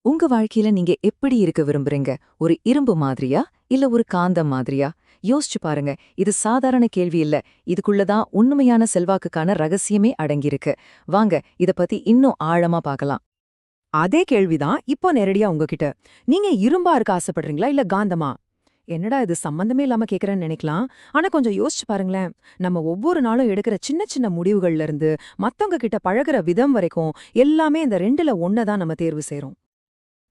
உங்க வாழ்க்கையில நீங்க எப்படி இருக்க விரும்புறீங்க? ஒரு இரும்பு மாதிரியா? இல்ல ஒரு காந்தம் மாதிரியா? யோசிச்சு பாருங்க. இது சாதாரண கேள்வி இல்ல. இதுக்குள்ள தான் உண்மையான செல்வாக்குக்கான ரகசியமே அடங்கியிருக்கு. வாங்க, இத பத்தி இன்னும் ஆழமா பார்க்கலாம். அதே கேள்விதான் இப்போ நேரடியா உங்ககிட்ட. நீங்க இரும்பா இருக்க ஆசைப்படுறீங்களா இல்ல காந்தமா? என்னடா இது சம்பந்தமே இல்லாம கேக்குறேன்னு நினைக்கலாம். ஆனா கொஞ்சம் யோசிச்சு பாருங்களேன். நம்ம ஒவ்வொரு நாளும் எடுக்கிற சின்ன சின்ன முடிவுகள்ல இருந்து மத்தவங்க கிட்ட பழகுற விதம் வரைக்கும் எல்லாமே இந்த ரெண்டுல ஒண்ண தான் நம்ம தேர்வு செய்றோம்.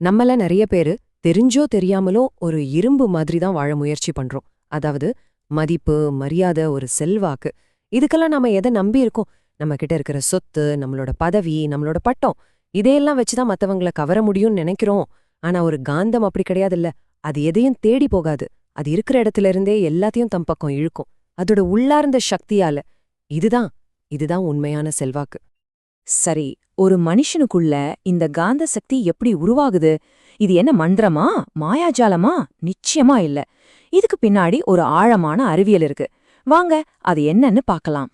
நம்மள நெறைய பேரு தெரிஞ்சோ தெரியாமலோ ஒரு இரும்பு மாதிரி தான் வாழ முயற்சி பண்றோம். அதாவது மதிப்பு, மரியாதை, ஒரு செல்வாக்கு. இதுக்கெல்லாம் நாம எதை நம்பி இருக்கோம்? நம்ம கிட்ட இருக்கிற சொத்து, நம்மளோட பதவி, நம்மளோட பட்டம், இதையெல்லாம் வச்சுதான் மத்தவங்கள கவர முடியும்னு நினைக்கிறோம். ஆனா ஒரு காந்தம் அப்படி கிடையாதுல்ல. அது எதையும் தேடி போகாது. அது இருக்கிற இடத்துல இருந்தே எல்லாத்தையும் தம் பக்கம் இழுக்கும். அதோட உள்ளார்ந்த சக்தியால. இதுதான் இதுதான் உண்மையான செல்வாக்கு. சரி, ஒரு மனுஷனுக்குள்ள இந்த காந்த சக்தி எப்படி உருவாகுது? இது என்ன மந்திரமா? மாயாஜாலமா? நிச்சயமா இல்ல. இதுக்கு பின்னாடி ஒரு ஆழமான அறிவியல் இருக்கு. வாங்க, அது என்னன்னு பார்க்கலாம்.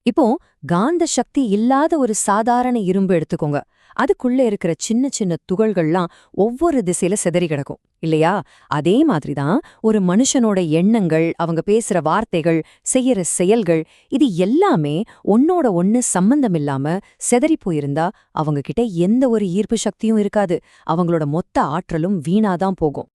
இப்போ காந்த சக்தி இல்லாத ஒரு சாதாரண இரும்பு எடுத்துக்கோங்க. அதுக்குள்ள இருக்கிற சின்ன சின்ன துகள்கள்லாம் ஒவ்வொரு திசையில சிதறி கிடக்கும் இல்லையா? அதே மாதிரிதான் ஒரு மனுஷனோட எண்ணங்கள், அவங்க பேசுற வார்த்தைகள், செய்யற செயல்கள், இது எல்லாமே ஒன்னோட ஒன்னு சம்பந்தமில்லாம சிதறி போயிருந்தா அவங்க கிட்ட எந்த ஒரு ஈர்ப்பு சக்தியும் இருக்காது. அவங்களோட மொத்த ஆற்றலும் வீணாதான் போகும்.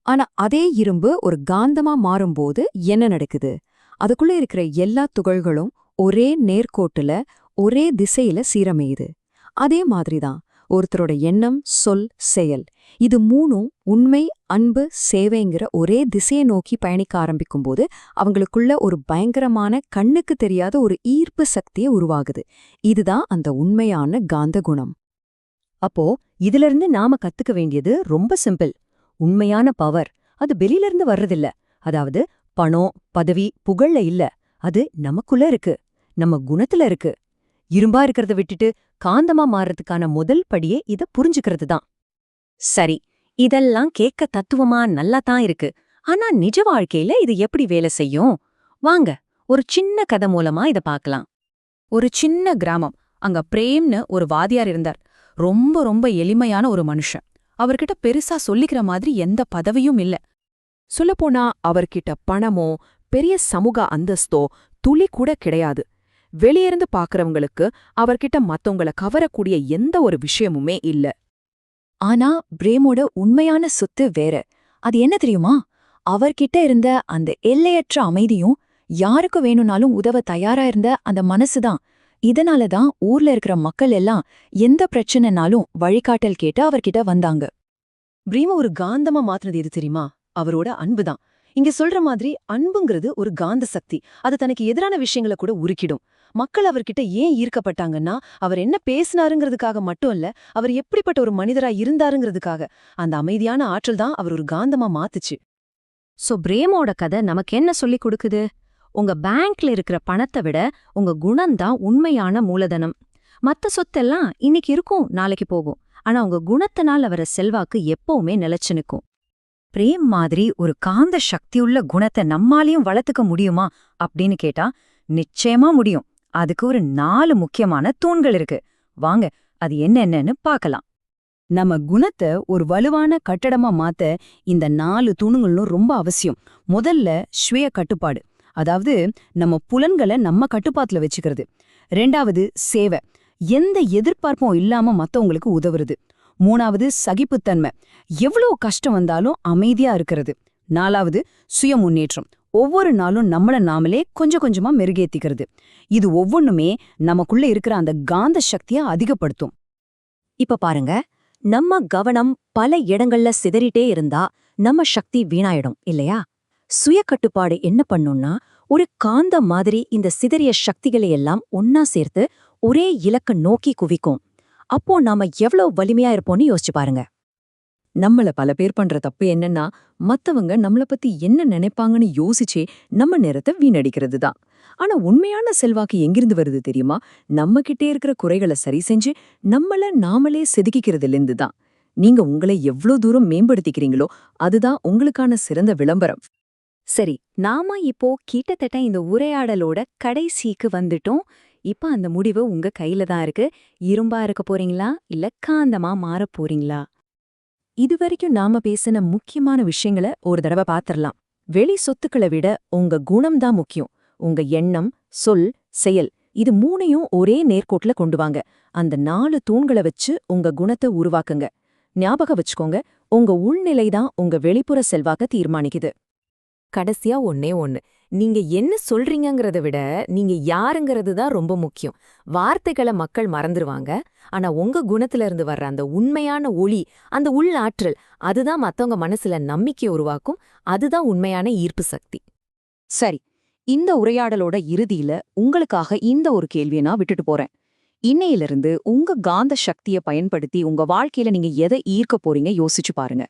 ஆனா அதே இரும்பு ஒரு காந்தமா மாறும்போது என்ன நடக்குது? அதுக்குள்ள இருக்கிற எல்லா துகள்களும் ஒரே நேர்கோட்டுல, ஒரே திசையில சீரமையுது. அதே மாதிரிதான் ஒருத்தரோட எண்ணம், சொல், செயல், இது மூணும் உண்மை, அன்பு, சேவைங்கிற ஒரே திசையை நோக்கி பயணிக்க ஆரம்பிக்கும்போது அவங்களுக்குள்ள ஒரு பயங்கரமான கண்ணுக்கு தெரியாத ஒரு ஈர்ப்பு சக்தியை உருவாகுது. இதுதான் அந்த உண்மையான காந்த குணம். அப்போ இதிலிருந்து நாம கத்துக்க வேண்டியது ரொம்ப சிம்பிள். உண்மையான பவர் அது வெளியிலிருந்து வர்றதில்ல. அதாவது பணம், பதவி, புகழ்ல இல்ல. அது நமக்குள்ள இருக்கு. நம்ம குணத்துல இருக்கு. இரும்பா இருக்கிறத விட்டுட்டு காந்தமா மாறுறதுக்கான முதல் படியே இத புரிஞ்சுக்கிறது தான். சரி, இதெல்லாம் கேட்க தத்துவமா நல்லா தான் இருக்கு. ஆனா நிஜ வாழ்க்கையில இது எப்படி வேலை செய்யும்? வாங்க, ஒரு சின்ன கதை மூலமா இத பார்க்கலாம். ஒரு சின்ன கிராமம். அங்க பிரேம்னு ஒரு வாதியார் இருந்தார். ரொம்ப ரொம்ப எளிமையான ஒரு மனுஷன். அவர்கிட்ட பெருசா சொல்லிக்கிற மாதிரி எந்த பதவியும் இல்ல. சொல்லப்போனா அவர்கிட்ட பணமோ பெரிய சமூக அந்தஸ்தோ துளி கூட கிடையாது. வெளியிருந்து பாக்குறவங்களுக்கு அவர்கிட்ட மத்தவங்கள கவரக்கூடிய எந்த ஒரு விஷயமுமே இல்ல. ஆனா பிரேமோட உண்மையான சொத்து வேற. அது என்ன தெரியுமா? அவர்கிட்ட இருந்த அந்த எல்லையற்ற அமைதியும், யாருக்கு வேணும்னாலும் உதவ தயாரா இருந்த அந்த மனசுதான். இதனாலதான் ஊர்ல இருக்கிற மக்கள் எல்லாம் எந்த பிரச்சனைனாலும் வழிகாட்டல் கேட்டு அவர்கிட்ட வந்தாங்க. பிரேம ஒரு காந்தமா மாத்துனது எது தெரியுமா? அவரோட அன்புதான். இங்க சொல்ற மாதிரி அன்புங்கிறது ஒரு காந்த சக்தி. அது தனக்கு எதிரான விஷயங்களை கூட உருக்கிடும். மக்கள் அவர்கிட்ட ஏன் ஈர்க்கப்பட்டாங்கன்னா, அவர் என்ன பேசினாருங்கிறதுக்காக மட்டும் இல்ல, அவர் எப்படிப்பட்ட ஒரு மனிதரா இருந்தாருங்கிறதுக்காக. அந்த அமைதியான ஆற்றல் தான் அவர் ஒரு காந்தமா மாத்துச்சு. பிரேமோட கதை நமக்கு என்ன சொல்லி கொடுக்குது? உங்க பேங்க்ல இருக்கிற பணத்தை விட உங்க குணம்தான் உண்மையான மூலதனம். மத்த சொத்தெல்லாம் இன்னைக்கு இருக்கும், நாளைக்கு போகும். ஆனா உங்க குணத்தினால் வர செல்வாக்கு எப்பவுமே நிலைச்சு நிக்கும். பிரேம் மாதிரி ஒரு காந்த சக்தியுள்ள குணத்தை நம்மாலையும் வளர்த்துக்க முடியுமா அப்படின்னு கேட்டா நிச்சயமா முடியும். அதுக்கு ஒரு 4 முக்கியமான தூண்கள் இருக்கு. வாங்க, அது என்னென்னு பார்க்கலாம். நம்ம குணத்தை ஒரு வலுவான கட்டடமா மாத்த இந்த 4 தூணுங்களும் ரொம்ப அவசியம். முதல்ல சுய கட்டுப்பாடு. அதாவது நம்ம புலன்களை நம்ம கட்டுப்பாட்டுல வச்சுக்கிறது. 2வது சேவை. எந்த எதிர்பார்ப்பும் இல்லாம மத்தவங்களுக்கு உதவுறது. 3வது சகிப்புத்தன்மை. எவ்வளவு கஷ்டம் வந்தாலும் அமைதியா இருக்கிறது. 4வது சுய முன்னேற்றம். ஒவ்வொரு நாளும் நம்மள நாமளே கொஞ்சம் கொஞ்சமா மெருகேத்திக்கிறது. இது ஒவ்வொன்னுமே நமக்குள்ள இருக்கிற அந்த காந்த சக்தியை அதிகப்படுத்தும். இப்ப பாருங்க, நம்ம கவனம் பல இடங்கள்ல சிதறிட்டே இருந்தா நம்ம சக்தி வீணாயிடும் இல்லையா? சுய கட்டுப்பாடு என்ன பண்ணும்னா, ஒரு காந்த மாதிரி இந்த சிதறிய சக்திகளை எல்லாம் ஒன்னா சேர்த்து ஒரே இலக்க நோக்கி குவிக்கும். அப்போ நாம எவ்வளவு வலிமையா இருப்போம்னு யோசிச்சு பாருங்க. நம்மள பல பேர் பண்ற தப்பு என்னன்னா, மத்தவங்க நம்மள பத்தி என்ன நினைப்பாங்கன்னு யோசிச்சே நம்ம நேரத்தை வீணடிக்கிறது தான். ஆனா உண்மையான செல்வாக்கு எங்கிருந்து வருது தெரியுமா? நம்ம கிட்டே இருக்கிற குறைகளை சரி செஞ்சு நம்மள நாமளே செதுக்கிக்கிறதுலேருந்து தான். நீங்க உங்களை எவ்வளவு தூரம் மேம்படுத்திக்கிறீங்களோ அதுதான் உங்களுக்கான சிறந்த விளம்பரம். சரி, நாம இப்போ கிட்டத்தட்ட இந்த உரையாடலோட கடைசிக்கு வந்துட்டோம். இப்ப அந்த முடிவு உங்க கையில தான் இருக்கு. இரும்பா இருக்க போறீங்களா இல்ல காந்தமா மாறப் போறீங்களா? இதுவரைக்கும் நாம பேசின முக்கியமான விஷயங்களை ஒரு தடவை பாத்திரலாம். வெளி சொத்துக்களை விட உங்க குணம்தான் முக்கியம். உங்க எண்ணம், சொல், செயல் இது மூணையும் ஒரே நேர்கோட்டுல கொண்டு வாங்க. அந்த 4 தூண்களை வச்சு உங்க குணத்தை உருவாக்குங்க. ஞாபகம் வச்சுக்கோங்க, உங்க உள்நிலைதான் உங்க வெளிப்புற செல்வாக்க தீர்மானிக்குது. கடைசியா ஒண்ணே ஒண்ணு, நீங்க என்ன சொல்றீங்கங்கறத விட நீங்க யாருங்கிறது தான் ரொம்ப முக்கியம். வார்த்தைகளை மக்கள் மறந்துருவாங்க, ஆனா உங்க குணத்துல இருந்து வர்ற அந்த உண்மையான ஒளி, அந்த உள் ஆற்றல், அதுதான் மத்தவங்க மனசுல நம்பிக்கை உருவாக்கும். அதுதான் உண்மையான ஈர்ப்பு சக்தி. சரி, இந்த உரையாடலோட இறுதியில உங்களுக்காக இந்த ஒரு கேள்வியை நான் விட்டுட்டு போறேன். இன்னையிலிருந்து உங்க காந்த சக்தியை பயன்படுத்தி உங்க வாழ்க்கையில நீங்க எதை ஈர்க்க போறீங்க யோசிச்சு பாருங்க.